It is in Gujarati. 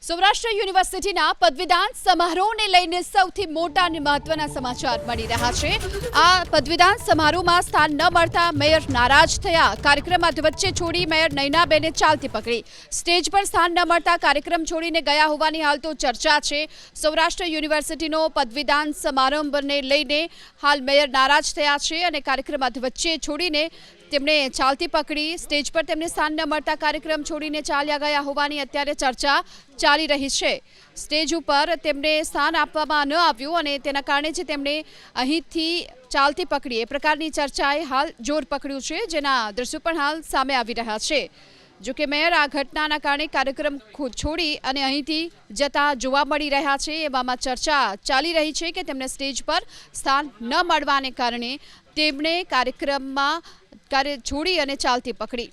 સૌરાષ્ટ્ર યુનિવર્સિટીના પદવીદાન સમારોહને લઈને સૌથી મોટા અને મહત્વના સમાચાર મળી રહ્યા છે। આ પદવીદાન સમારોહમાં સ્થાન ન મળતા મેયર નારાજ થયા। કાર્યક્રમ અધવચ્ચે છોડી મેયર નયનાબેને ચાલતી પકડી। સ્ટેજ પર સ્થાન ન મળતા કાર્યક્રમ છોડીને ગયા હોવાની હાલ તો ચર્ચા છે। સૌરાષ્ટ્ર યુનિવર્સિટીનો પદવીદાન સમારંભને લઈને હાલ મેયર નારાજ થયા છે અને કાર્યક્રમ અધવચ્ચે છોડીને તેમણે ચાલતી પકડી। સ્ટેજ પર તેમને સ્થાન ન મળતા કાર્યક્રમ છોડીને ચાલ્યા ગયા હોવાની અત્યારે ચર્ચા ચાલી રહી છે। સ્ટેજ ઉપર તેમને સ્થાન આપવામાં ન આવ્યું અને તેના કારણે જ તેમણે અહીંથી ચાલતી પકડી એ પ્રકારની ચર્ચાએ હાલ જોર પકડ્યું છે, જેના દ્રશ્યો પણ હાલ સામે આવી રહ્યા છે। જો કે મેયર આ ઘટનાના કારણે કાર્યક્રમ છોડી અને અહીંથી જતા જોવા મળી રહ્યા છે। એવામાં ચર્ચા ચાલી રહી છે કે તેમને સ્ટેજ પર સ્થાન ન મળવાને કારણે તેમણે કાર્યક્રમમાં કાર્ય છોડી અને ચાલતી પકડી।